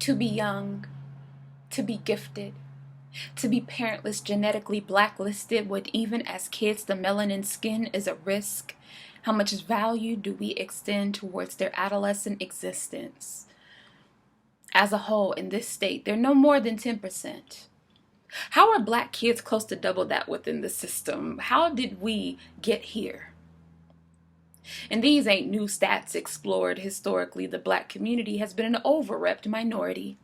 To be young, to be gifted, to be parentless, genetically blacklisted, with even as kids the melanin skin is a risk. How much value do we extend towards their adolescent existence? As a whole, in this state, they're no more than 10%. How are black kids close to double that within the system? How did we get here? And these ain't new stats explored. Historically, the black community has been an overrepped minority.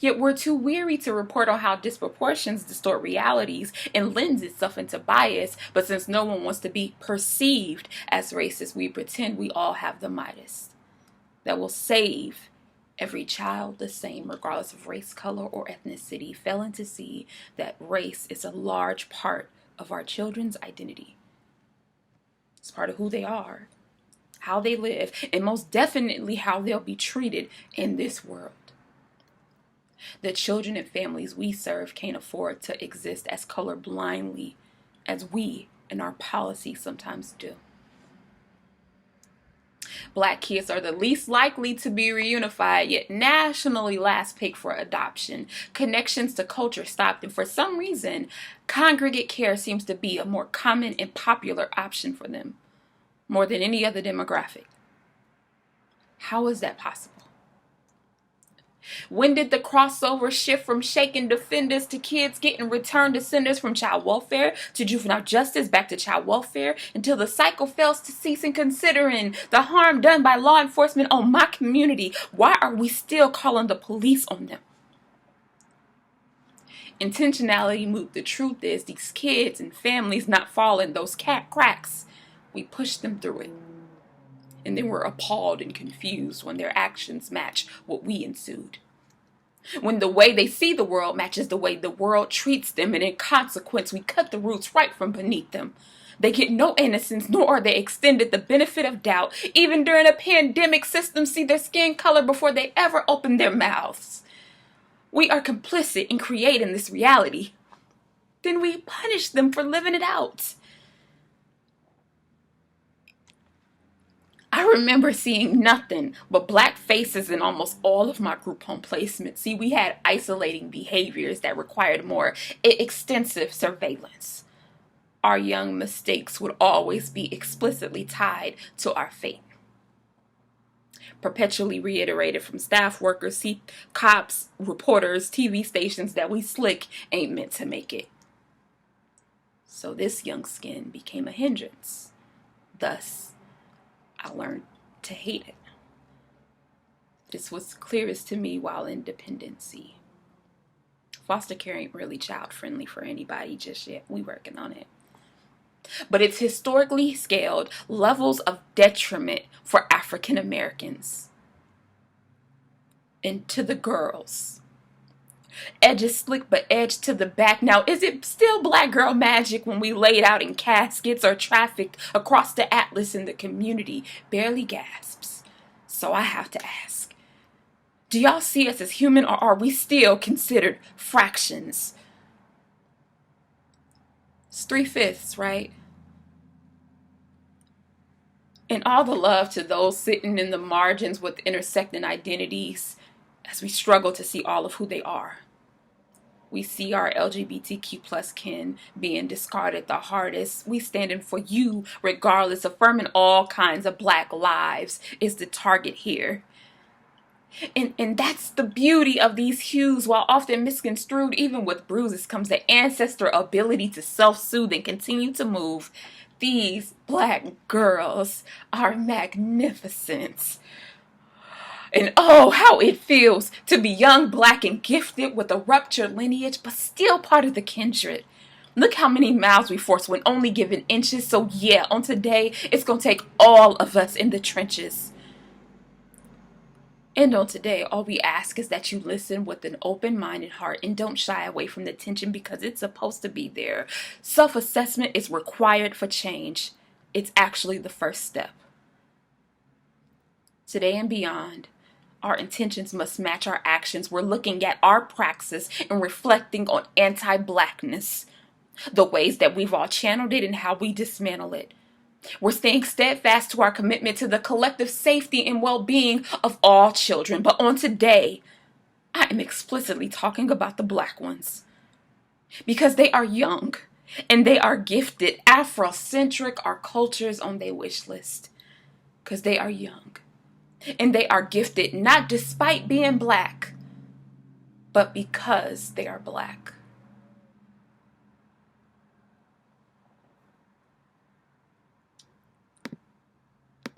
Yet we're too weary to report on how disproportions distort realities and lends itself into bias. But since no one wants to be perceived as racist, we pretend we all have the Midas that will save every child the same, regardless of race, color, or ethnicity, failing to see that race is a large part of our children's identity. It's part of who they are, how they live, and most definitely how they'll be treated in this world. The children and families we serve can't afford to exist as colorblindly as we and our policy sometimes do. Black kids are the least likely to be reunified, yet nationally last picked for adoption. Connections to culture stopped, and for some reason, congregate care seems to be a more common and popular option for them, more than any other demographic. How is that possible? When did the crossover shift from shaken defenders to kids getting returned descendants, from child welfare to juvenile justice back to child welfare, until the cycle fails to cease? And considering the harm done by law enforcement on my community, why are we still calling the police on them? Intentionality moved. The truth is, these kids and families not fall in those cracks. We push them through it. And then we're appalled and confused when their actions match what we ensued. When the way they see the world matches the way the world treats them, and in consequence, we cut the roots right from beneath them. They get no innocence, nor are they extended the benefit of doubt. Even during a pandemic, systems see their skin color before they ever open their mouths. We are complicit in creating this reality. Then we punish them for living it out. I remember seeing nothing but black faces in almost all of my group home placements. See, we had isolating behaviors that required more extensive surveillance. Our young mistakes would always be explicitly tied to our fate. Perpetually reiterated from staff workers, cops, reporters, TV stations that we slick ain't meant to make it. So this young skin became a hindrance. Thus, I learned to hate it. This was clearest to me while in dependency. Foster care ain't really child friendly for anybody just yet. We working on it. But it's historically scaled levels of detriment for African Americans. And to the girls. Edges slick but edge to the back. Now, is it still black girl magic when we laid out in caskets or trafficked across the atlas and the community barely gasps? So I have to ask, do y'all see us as human, or are we still considered fractions? It's 3/5, right? And all the love to those sitting in the margins with intersecting identities as we struggle to see all of who they are. We see our LGBTQ plus kin being discarded the hardest. We standing for you regardless, affirming all kinds of black lives is the target here. And that's the beauty of these hues. While often misconstrued, even with bruises comes the ancestor ability to self-soothe and continue to move. These black girls are magnificent. And oh, how it feels to be young, black, and gifted with a ruptured lineage, but still part of the kindred. Look how many miles we force when only given inches. So yeah, on today, it's going to take all of us in the trenches. And on today, all we ask is that you listen with an open-minded heart and don't shy away from the tension, because it's supposed to be there. Self-assessment is required for change. It's actually the first step. Today and beyond, our intentions must match our actions. We're looking at our praxis and reflecting on anti-blackness, the ways that we've all channeled it and how we dismantle it. We're staying steadfast to our commitment to the collective safety and well-being of all children. But on today, I am explicitly talking about the black ones. Because they are young and they are gifted. Afrocentric are cultures on their wish list. Because they are young and they are gifted, not despite being black, but because they are black.